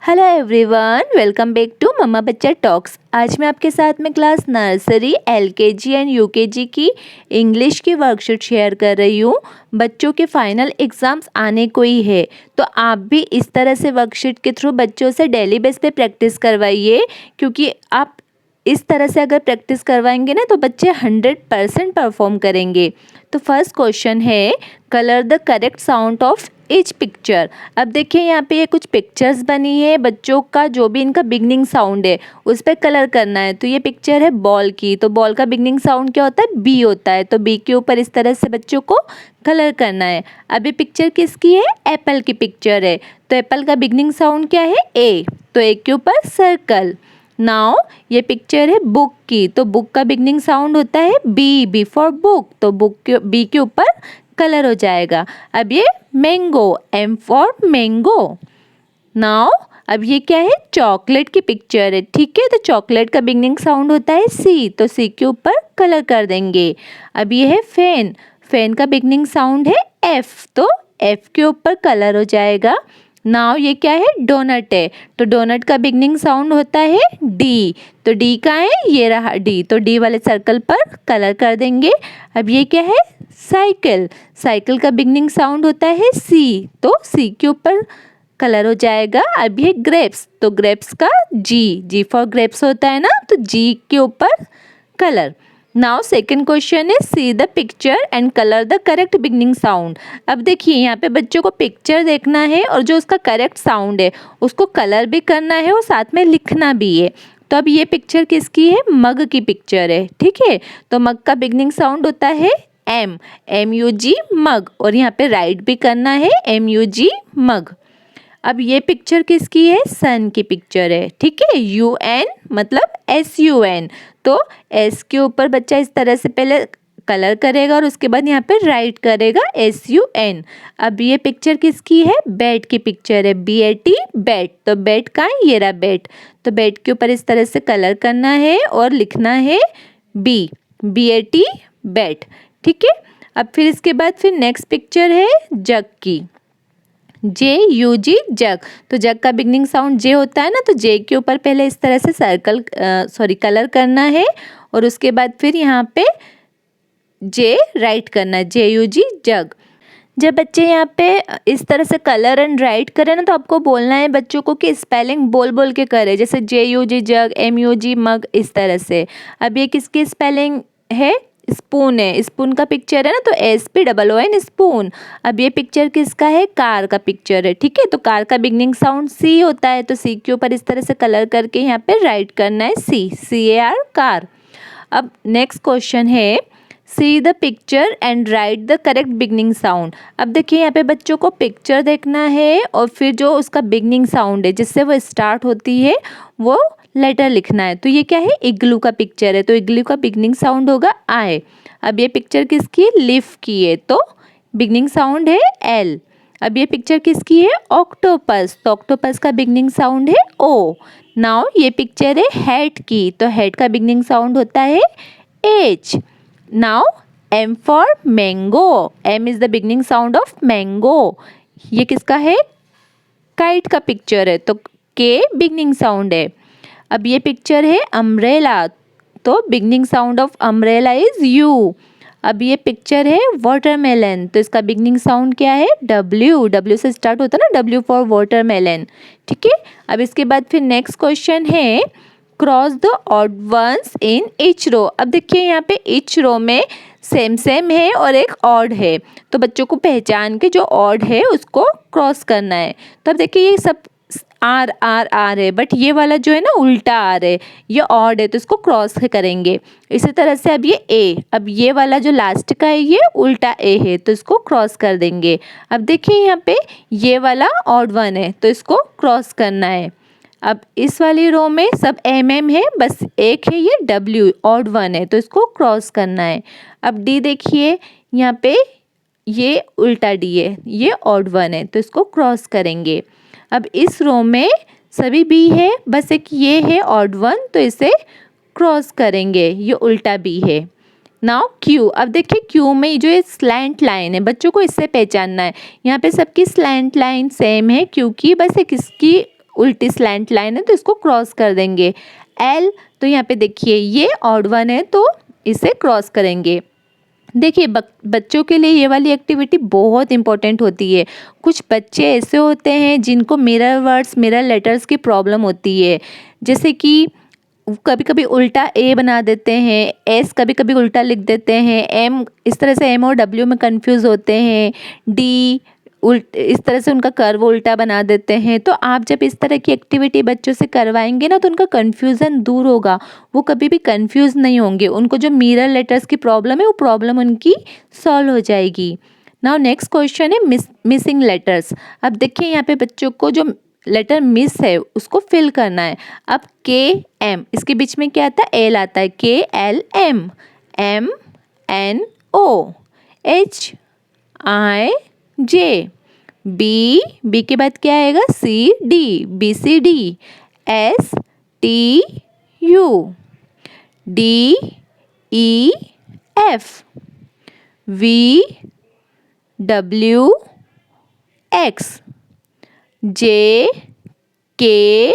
Hello everyone, welcome back to mamma bachcha talks. आज मैं आपके साथ में class nursery, LKG and UKG की इंग्लिश की वर्कशीट शेयर कर रही हूँ। बच्चों के फाइनल एग्ज़ाम्स आने को ही है, तो आप भी इस तरह से वर्कशीट के थ्रू बच्चों से डेली बेस पे प्रैक्टिस करवाइए, क्योंकि आप इस तरह से अगर प्रैक्टिस करवाएंगे ना तो बच्चे 100% परफॉर्म करेंगे। तो फर्स्ट क्वेश्चन है, colour the correct sound of each picture. अब देखिए यहाँ पे ये कुछ पिक्चर्स बनी है, बच्चों का जो भी इनका बिगनिंग साउंड है उस पर कलर करना है। तो ये पिक्चर है बॉल की, तो बॉल का बिगनिंग साउंड क्या होता है? बी होता है। तो बी के ऊपर इस तरह से बच्चों को कलर करना है। अब ये पिक्चर किसकी है? एप्पल की पिक्चर है, तो एप्पल का बिगनिंग साउंड क्या है? ए। तो ए के ऊपर सर्कल। नाउ ये पिक्चर है बुक की, तो बुक का बिगनिंग साउंड होता है बी, बी फॉर बुक, तो बुक के बी के ऊपर कलर हो जाएगा। अब ये mango, M for mango. Now अब ये क्या है? चॉकलेट की पिक्चर है, ठीक है। तो चॉकलेट का बिगनिंग साउंड होता है सी, तो सी के ऊपर कलर कर देंगे। अब ये है फैन, फैन का बिगनिंग साउंड है एफ, तो एफ के ऊपर कलर हो जाएगा। नाउ ये क्या है? डोनट है, तो डोनट का बिगनिंग साउंड होता है डी, तो डी का है? ये रहा डी, तो डी वाले सर्कल पर कलर कर देंगे। अब ये क्या है? साइकिल, साइकिल का बिगनिंग साउंड होता है सी, तो सी के ऊपर कलर हो जाएगा। अब ये ग्रेप्स, तो ग्रेप्स का जी, जी फॉर ग्रेप्स होता है ना, तो जी के ऊपर कलर। नाउ सेकेंड क्वेश्चन है, see the picture and colour the correct beginning sound. अब देखिए यहाँ पे बच्चों को पिक्चर देखना है और जो उसका करेक्ट साउंड है उसको कलर भी करना है और साथ में लिखना भी है। तो अब ये पिक्चर किसकी है? मग की पिक्चर है, ठीक है। तो मग का बिगनिंग साउंड होता है एम, एम यू जी मग, और यहाँ पे राइट भी करना है एम यू जी मग। अब ये पिक्चर किसकी है? सन की पिक्चर है, ठीक है। यू एन मतलब एस यू एन, तो एस के ऊपर बच्चा इस तरह से पहले कलर करेगा और उसके बाद यहाँ पे राइट करेगा एस यू एन। अब ये पिक्चर किसकी है? बैट की पिक्चर है, बी ए टी बैट, तो बैट का है? ये रहा बैट, तो बैट के ऊपर इस तरह से कलर करना है और लिखना है B, B A T bat, ठीक है। अब फिर इसके बाद फिर नेक्स्ट पिक्चर है जग की, जे यू जी जग, तो जग का बिगनिंग साउंड जे होता है ना, तो जे के ऊपर पहले इस तरह से सर्कल कलर करना है और उसके बाद फिर यहाँ पे जे राइट करना है, जे यू जी जग। जब बच्चे यहाँ पे इस तरह से कलर एंड राइट करें ना, तो आपको बोलना है बच्चों को कि स्पेलिंग बोल बोल के करे, जैसे J U G jug, M U G mug, इस तरह से। अब ये किसकी स्पेलिंग है? स्पून है, स्पून का पिक्चर है ना, तो S P double O N spoon. अब ये पिक्चर किसका है? कार का पिक्चर है, ठीक है। तो कार का बिगनिंग साउंड सी होता है, तो सी के ऊपर इस तरह से कलर करके यहाँ पे राइट करना है सी, सी ए आर कार। अब नेक्स्ट क्वेश्चन है, see the picture and right the correct beginning sound. अब देखिए यहाँ पे बच्चों को पिक्चर देखना है और फिर जो उसका बिगनिंग साउंड है जिससे वो स्टार्ट होती है वो लेटर लिखना है। तो ये क्या है? इग्लू का पिक्चर है, तो इग्लू का बिगनिंग साउंड होगा आई। अब ये पिक्चर किसकी है? लीफ की है, तो बिगनिंग साउंड है एल। अब ये पिक्चर किसकी है? ऑक्टोपस, तो ऑक्टोपस का बिगनिंग साउंड है ओ। नाउ ये पिक्चर है हैट की, तो हैट का बिगनिंग साउंड होता है H. Now M for mango, M is the beginning sound of mango. ये किसका है? काइट का पिक्चर है, तो के बिगनिंग साउंड है। अब ये पिक्चर है अम्ब्रेला, तो beginning sound of umbrella is you. अब ये पिक्चर है वाटरमेलन, तो इसका बिगनिंग साउंड क्या है? डब्ल्यू, डब्ल्यू से स्टार्ट होता है ना, डब्ल्यू फॉर वाटरमेलन, ठीक है। अब इसके बाद फिर नेक्स्ट क्वेश्चन है, cross the odd ones in each row. अब देखिए यहाँ पे ईच रो में सेम सेम है और एक ऑड है, तो बच्चों को पहचान के जो ऑड है उसको क्रॉस करना है। तो अब देखिए ये सब आर आर आर है, बट ये वाला जो है ना उल्टा आर है, ये ऑड है, तो इसको क्रॉस करेंगे। इसी तरह से अब ये ए, अब ये वाला जो लास्ट का है ये उल्टा ए है, तो इसको क्रॉस कर देंगे। अब देखिए यहाँ पे ये वाला ऑड वन है, तो इसको क्रॉस करना है। अब इस वाली रो में सब एम एम है, बस एक है ये डब्ल्यू, ऑड वन है, तो इसको क्रॉस करना है। अब डी देखिए यहाँ पे ये उल्टा डी है, ये ऑड वन है, तो इसको क्रॉस करेंगे। अब इस रो में सभी बी है, बस एक ये है ऑड वन, तो इसे क्रॉस करेंगे, ये उल्टा बी है। नाउ क्यू, अब देखिए क्यू में जो ये स्लैंट लाइन है बच्चों को इससे पहचानना है। यहाँ पे सबकी स्लैंट लाइन सेम है क्योंकि बस एक इसकी उल्टी स्लैंट लाइन है तो इसको क्रॉस कर देंगे। एल तो यहाँ पे देखिए ये ऑड वन है तो इसे क्रॉस करेंगे। देखिए बच्चों के लिए ये वाली एक्टिविटी बहुत इंपॉर्टेंट होती है। कुछ बच्चे ऐसे होते हैं जिनको मिरर वर्ड्स मिरर लेटर्स की प्रॉब्लम होती है, जैसे कि कभी कभी उल्टा ए बना देते हैं, एस कभी कभी उल्टा लिख देते हैं, एम इस तरह से एम और डब्ल्यू में कंफ्यूज होते हैं, डी इस तरह से उनका कर्व उल्टा बना देते हैं। तो आप जब इस तरह की एक्टिविटी बच्चों से करवाएंगे ना तो उनका कन्फ्यूज़न दूर होगा, वो कभी भी कंफ्यूज नहीं होंगे, उनको जो मिरर लेटर्स की प्रॉब्लम है वो प्रॉब्लम उनकी सॉल्व हो जाएगी। नाउ नेक्स्ट क्वेश्चन है मिसिंग लेटर्स। अब देखिए यहाँ पे बच्चों को जो लेटर मिस है उसको फिल करना है। अब के एम इसके बीच में क्या आता है, एल आता है, K L M, M N O, H I J, B के बाद क्या आएगा, C D, B C D, S T U, D E F, V W X, J K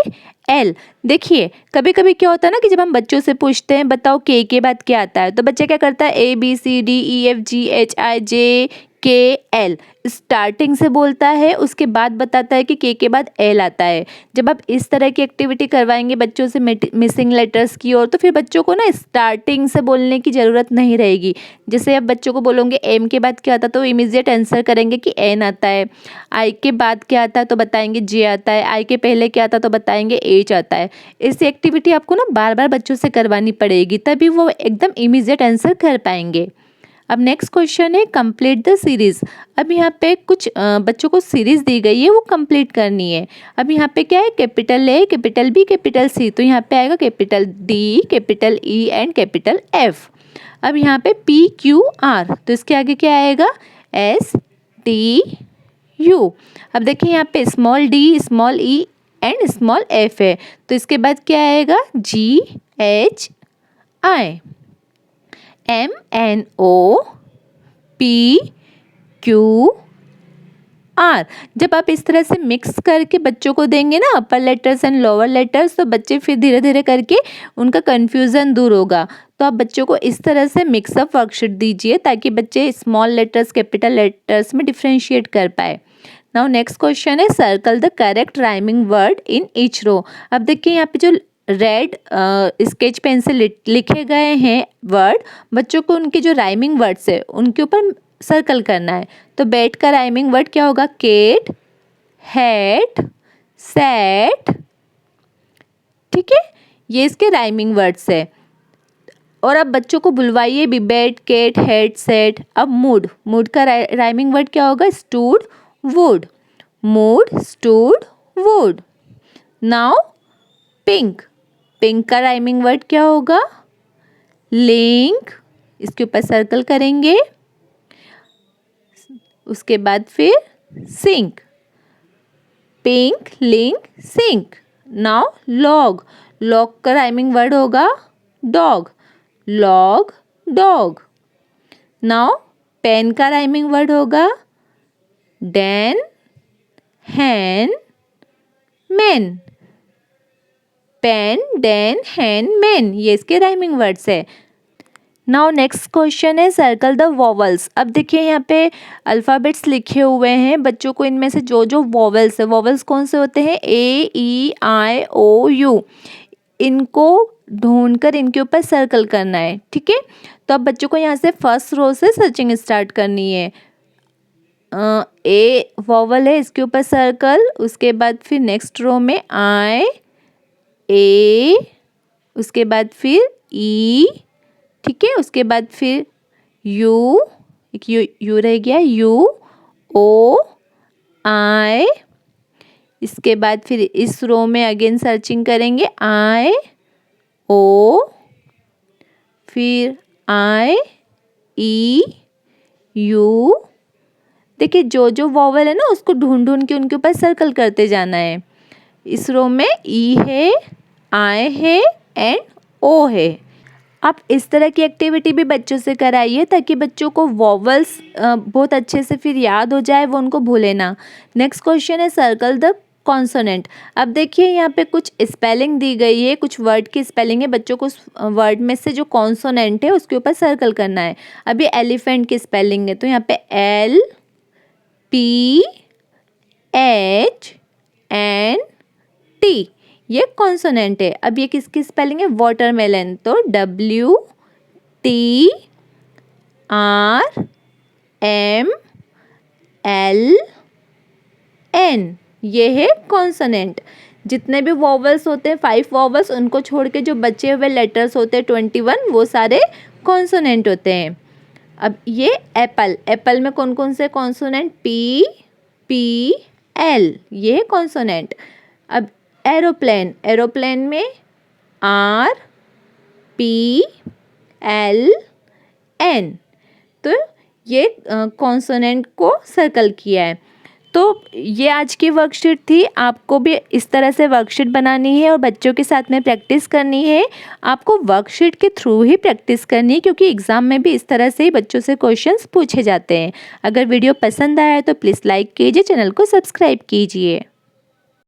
L. देखिए कभी कभी क्या होता है ना कि जब हम बच्चों से पूछते हैं बताओ के बाद क्या आता है, तो बच्चा क्या करता है A B C D E F G H I J K L starting से बोलता है, उसके बाद बताता है कि के बाद एल आता है। जब आप इस तरह की एक्टिविटी करवाएंगे बच्चों से मिसिंग लेटर्स की ओर, तो फिर बच्चों को ना स्टार्टिंग से बोलने की ज़रूरत नहीं रहेगी। जैसे आप बच्चों को बोलोगे एम के बाद क्या आता है तो इमीडिएट आंसर करेंगे कि एन आता है, आई के बाद क्या आता है तो बताएंगे जे आता है, आई के पहले क्या आता है तो बताएंगे एच आता है। ऐसी एक्टिविटी आपको ना बार बार बच्चों से करवानी पड़ेगी, तभी वो एकदम इमीडिएट आंसर कर पाएंगे। अब नेक्स्ट क्वेश्चन है कंप्लीट द सीरीज़। अब यहाँ पे कुछ बच्चों को सीरीज़ दी गई है वो कंप्लीट करनी है। अब यहाँ पे क्या है, capital A, capital B, capital C, तो यहाँ पे आएगा capital D, capital E and capital F. अब यहाँ पे पी क्यू आर, तो इसके आगे क्या आएगा, एस टी यू। अब देखिए यहाँ पे small D, small E and small F है, तो इसके बाद क्या आएगा, G H I, M N O P Q R. जब आप इस तरह से मिक्स करके बच्चों को देंगे ना अपर लेटर्स एंड लोअर लेटर्स, तो बच्चे फिर धीरे धीरे करके उनका कन्फ्यूज़न दूर होगा। तो आप बच्चों को इस तरह से मिक्सअप वर्कशीट दीजिए ताकि बच्चे स्मॉल लेटर्स कैपिटल लेटर्स में डिफ्रेंशिएट कर पाए। नाउ नेक्स्ट क्वेश्चन है circle the correct rhyming word in each row. अब देखिए यहाँ पे जो रेड स्केच पेन से लिखे गए हैं वर्ड, बच्चों को उनके जो राइमिंग वर्ड्स है उनके ऊपर सर्कल करना है। तो बैट का राइमिंग वर्ड क्या होगा, केट, हैट, सेट, ठीक है, ये इसके राइमिंग वर्ड्स है। और अब बच्चों को बुलवाइए भी, बैट, केट, हैट, सेट। अब मूड, मूड का राइमिंग वर्ड क्या होगा, stood, would, mood, stood, would. Now pink, pink का राइमिंग वर्ड क्या होगा, लिंक, इसके ऊपर सर्कल करेंगे, उसके बाद फिर sink, pink, link, sink. Now log, log का राइमिंग वर्ड होगा dog, log, dog. Now pen का राइमिंग वर्ड होगा den, hen, men, pen, den, hen, men, ये इसके राइमिंग वर्ड्स है। नाउ नेक्स्ट क्वेश्चन है सर्कल द वॉवल्स। अब देखिए यहाँ पे अल्फ़ाबेट्स लिखे हुए हैं, बच्चों को इनमें से जो जो वॉवल्स है, वॉवल्स कौन से होते हैं, ए ई आई ओ यू, इनको ढूंढकर इनके ऊपर सर्कल करना है, ठीक है। तो अब बच्चों को यहाँ से फर्स्ट रो से सर्चिंग स्टार्ट करनी है। ए वॉवल है, इसके ऊपर सर्कल, उसके बाद फिर नेक्स्ट रो में आई, ए, उसके बाद फिर ई, ठीक है, उसके बाद फिर यू, एक यू रह गया, यू, ओ, आई, इसके बाद फिर इस रो में अगेन सर्चिंग करेंगे, आई, ओ, फिर आई, ई, यू। देखिए जो जो वॉवल है ना उसको ढूंढ ढूंढ के उनके ऊपर सर्कल करते जाना है। इस रो में ई है, आई है एंड ओ है। आप इस तरह की एक्टिविटी भी बच्चों से कराइए ताकि बच्चों को वॉवल्स बहुत अच्छे से फिर याद हो जाए, वो उनको भूले ना। नेक्स्ट क्वेश्चन है सर्कल द कॉन्सोनेंट। अब देखिए यहाँ पे कुछ स्पेलिंग दी गई है, कुछ वर्ड की स्पेलिंग है, बच्चों को उस वर्ड में से जो कॉन्सोनेंट है उसके ऊपर सर्कल करना है। अब ये एलिफेंट की स्पेलिंग है, तो यहाँ पे LPHNT ये कॉन्सोनेंट है। अब ये किसकी स्पेलिंग है? वाटरमेलन, तो WTRMLN ये है कॉन्सोनेंट। जितने भी वॉवल्स होते हैं 5 वॉवल्स, उनको छोड़ के जो बचे हुए लेटर्स होते हैं 21, वो सारे कॉन्सोनेंट होते हैं। अब ये एप्पल, एप्पल में कौन कौन से कॉन्सोनेंट? PPL ये है कॉन्सोनेंट। अब एरोप्लेन, एरोप्लेन में RPLN, तो ये कॉन्सोनेंट को सर्कल किया है। तो ये आज की वर्कशीट थी। आपको भी इस तरह से वर्कशीट बनानी है और बच्चों के साथ में प्रैक्टिस करनी है। आपको वर्कशीट के थ्रू ही प्रैक्टिस करनी है, क्योंकि एग्ज़ाम में भी इस तरह से ही बच्चों से क्वेश्चंस पूछे जाते हैं। अगर वीडियो पसंद आया है तो प्लीज़ लाइक कीजिए, चैनल को सब्सक्राइब कीजिए।